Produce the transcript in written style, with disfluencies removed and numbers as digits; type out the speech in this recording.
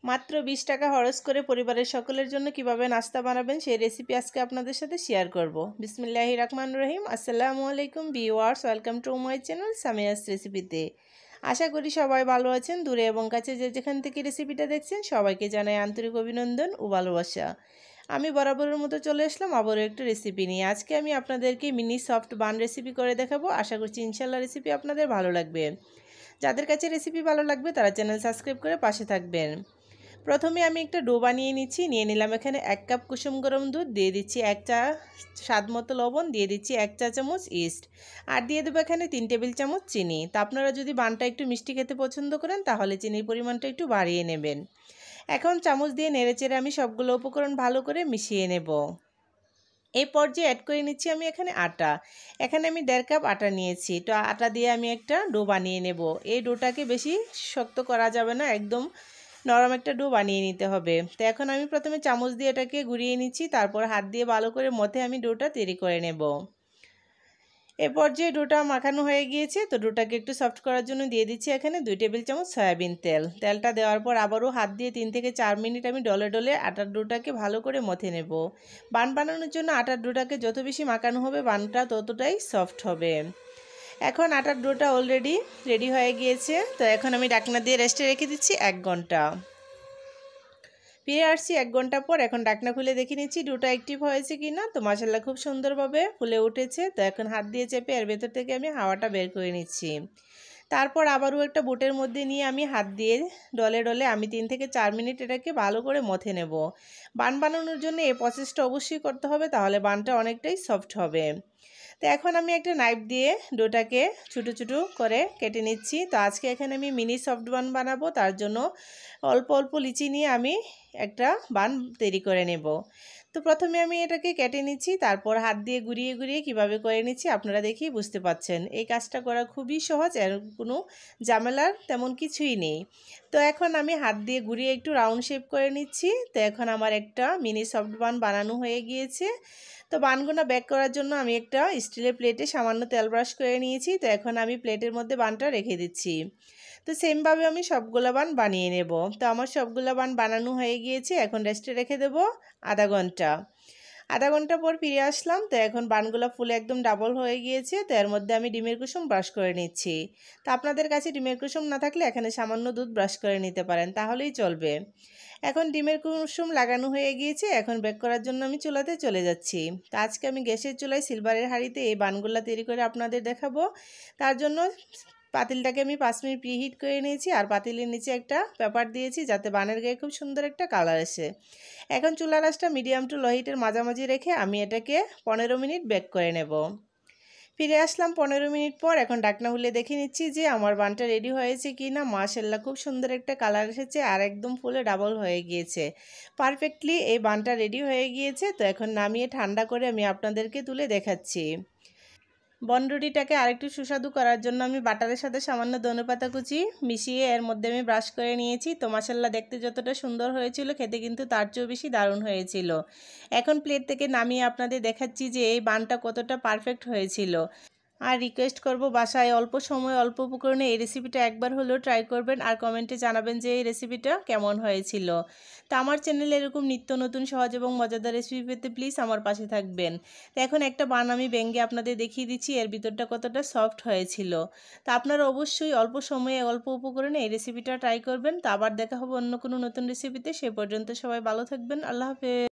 মাত্র 20 টাকা খরচ করে পরিবারের সকলের জন্য কিভাবে নাস্তা বানাবেন সেই রেসিপি আজকে আপনাদের সাথে শেয়ার করব। বিসমিল্লাহির রহমানির রহিম। আসসালামু আলাইকুম viewers, welcome to my channel Samia's রেসিপিতে। আশা করি সবাই ভালো আছেন। দূরে এবং কাছে যে যেখান থেকে রেসিপিটা দেখছেন সবাইকে জানাই আন্তরিক অভিনন্দন ও ভালোবাসা। আমি বরাবরের মতো চলে আসলাম আবারও একটা রেসিপি নিয়ে। আজকে আমি আপনাদেরকে মিনি সফট বান রেসিপি করে দেখাবো। আশা করছি ইনশাল্লাহ রেসিপি আপনাদের ভালো লাগবে। যাদের কাছে রেসিপি ভালো লাগবে তারা চ্যানেল সাবস্ক্রাইব করে পাশে থাকবেন। প্রথমে আমি একটা ডো বানিয়ে নিয়ে নিলাম এখানে 1 কাপ কুসুম গরম দুধ, দিয়ে দিচ্ছি 1 চা স্বাদ মতো লবণ, দিয়ে দিচ্ছি 1 চা চামচ ইস্ট, আর দিয়ে দেবো এখানে 3 টেবিল চামচ চিনি। তা আপনারা যদি বানটা একটু মিষ্টি খেতে পছন্দ করেন তাহলে চিনির পরিমাণটা একটু বাড়িয়ে নেবেন। এখন চামচ দিয়ে নেড়েচেড়ে আমি সবগুলো উপকরণ ভালো করে মিশিয়ে নেব। এই পর্যায়ে অ্যাড করে নিচ্ছি আমি এখানে আটা। এখানে আমি 1.5 কাপ আটা নিয়েছি। তো আটা দিয়ে আমি একটা ডো বানিয়ে নেব। এই ডোটাকে বেশি শক্ত করা যাবে না, একদম নরম একটা ডো বানিয়ে নিতে হবে। তো এখন আমি প্রথমে চামচ দিয়ে এটাকে ঘুরিয়ে নিচ্ছি, তারপর হাত দিয়ে ভালো করে মথে আমি ডোটা তৈরি করে নেব। এ পর্যায়ে ডোটা মাখানো হয়ে গিয়েছে। তো ডোটাকে একটু সফট করার জন্য দিয়ে দিচ্ছি এখানে 2 টেবিল চামচ সয়াবিন তেল। তেলটা দেওয়ার পর আবারও হাত দিয়ে 3 থেকে 4 মিনিট আমি ডলে ডলে আটার ডোটাকে ভালো করে মথে নেব। বান বানানোর জন্য আটার ডোটাকে যত বেশি মাখানো হবে বানটা ততটাই সফট হবে। এখন আটার ডোটা অলরেডি রেডি হয়ে গিয়েছে। তো এখন আমি ঢাকনা দিয়ে রেস্টে রেখে দিচ্ছি 1 ঘন্টা। ফিরে আসছি 1 ঘন্টা পর। এখন ঢাকনা খুলে দেখে নিচ্ছি ডোটা অ্যাক্টিভ হয়েছে কি না। তো মাশাআল্লাহ খুব সুন্দরভাবে ফুলে উঠেছে। তো এখন হাত দিয়ে চেপে এর ভেতর থেকে আমি হাওয়াটা বের করে নিচ্ছি। তারপর আবারও একটা বোটের মধ্যে নিয়ে আমি হাত দিয়ে ডলে ডলে আমি 3 থেকে 4 মিনিট এটাকে ভালো করে মথে নেব। বান বানানোর জন্য এই প্রসেসটা অবশ্যই করতে হবে, তাহলে বানটা অনেকটাই সফট হবে। তো এখন আমি একটা নাইফ দিয়ে ডোটাকে ছোটো ছোটো করে কেটে নিচ্ছি। তো আজকে এখানে আমি মিনি সফট বান বানাবো, তার জন্য অল্প অল্প লিচি নিয়ে আমি একটা বান তৈরি করে নেব। তো প্রথমে আমি এটাকে কেটে নিচ্ছি, তারপর হাত দিয়ে ঘুরিয়ে ঘুরিয়ে কিভাবে করে নিচ্ছি আপনারা দেখেই বুঝতে পাচ্ছেন। এই কাজটা করা খুবই সহজ, এর কোনো ঝামেলার তেমন কিছুই নেই। তো এখন আমি হাত দিয়ে ঘুরিয়ে একটু রাউন্ড শেপ করে নিচ্ছি। তো এখন আমার একটা মিনি সফট বান বানানো হয়ে গিয়েছে। তো বানগুলো বেক করার জন্য আমি একটা স্টিলের প্লেটে সামান্য তেল ব্রাশ করে নিয়েছি। তো এখন আমি প্লেটের মধ্যে বানটা রেখে দিচ্ছি। তো সেমভাবে আমি সবগুলো বান বানিয়ে নেব। তো আমার সবগুলো বান বানানো হয়ে গিয়েছে। এখন রেস্টে রেখে দেবো আধা ঘন্টা। আধা ঘন্টা পর ফিরে আসলাম। তো এখন বানগুলো ফুলে একদম ডাবল হয়ে গিয়েছে। তো এর মধ্যে আমি ডিমের কুসুম ব্রাশ করে নিচ্ছি। তো আপনাদের কাছে ডিমের কুসুম না থাকলে এখানে সামান্য দুধ ব্রাশ করে নিতে পারেন, তাহলেই চলবে। এখন ডিমের কুসুম লাগানো হয়ে গিয়েছে। এখন বেক করার জন্য আমি চুলাতে চলে যাচ্ছি। তো আজকে আমি গ্যাসের চুলায় সিলভারের হাঁড়িতে এই বানগুলা তৈরি করে আপনাদের দেখাবো। তার জন্য পাতিলটাকে আমি 5 মিনিট প্রিহিট করে নিয়েছি, আর পাতিলের নিচে একটা পেপার দিয়েছি যাতে বানের গায়ে খুব সুন্দর একটা কালার আসে। এখন চুলার আঁচটা মিডিয়াম টু লো হিটের মাঝামাঝি রেখে আমি এটাকে 15 মিনিট বেক করে নেব। ফিরে আসলাম 15 মিনিট পর। এখন ঢাকনা খুলে দেখে নিচ্ছি যে আমার বানটা রেডি হয়েছে কি না। মাশাআল্লাহ খুব সুন্দর একটা কালার এসেছে আর একদম ফুলে ডাবল হয়ে গিয়েছে। পারফেক্টলি এই বানটা রেডি হয়ে গিয়েছে। তো এখন নামিয়ে ঠান্ডা করে আমি আপনাদেরকে তুলে দেখাচ্ছি। বনরুটিটাকে আরেকটু সুস্বাদু করার জন্য আমি বাটারের সাথে সামান্য ধনেপাতা কুচি মিশিয়ে এর মধ্যে আমি ব্রাশ করে নিয়েছি। তো মাশাআল্লাহ দেখতে যতটা সুন্দর হয়েছিল খেতে কিন্তু তার চেয়েও বেশি দারুণ হয়েছিল। এখন প্লেট থেকে নামিয়ে আপনাদের দেখাচ্ছি যে এই বানটা কতটা পারফেক্ট হয়েছিল। আর রিকোয়েস্ট করব বাসায় অল্প সময় অল্প উপকরণে এই রেসিপিটা একবার হলেও ট্রাই করবেন, আর কমেন্টে জানাবেন যে এই রেসিপিটা কেমন হয়েছিল। তো আমার চ্যানেলে এরকম নিত্য নতুন সহজ এবং মজাদার রেসিপি পেতে প্লিজ আমার পাশে থাকবেন। তো এখন একটা বান আমি ভেঙে আপনাদের দেখিয়ে দিচ্ছি এর ভিতরটা কতটা সফট হয়েছিল। তো আপনারা অবশ্যই অল্প সময়ে অল্প উপকরণে এই রেসিপিটা ট্রাই করবেন। তো আবার দেখা হবে অন্য কোনো নতুন রেসিপিতে। সে পর্যন্ত সবাই ভালো থাকবেন। আল্লাহ হাফেজ।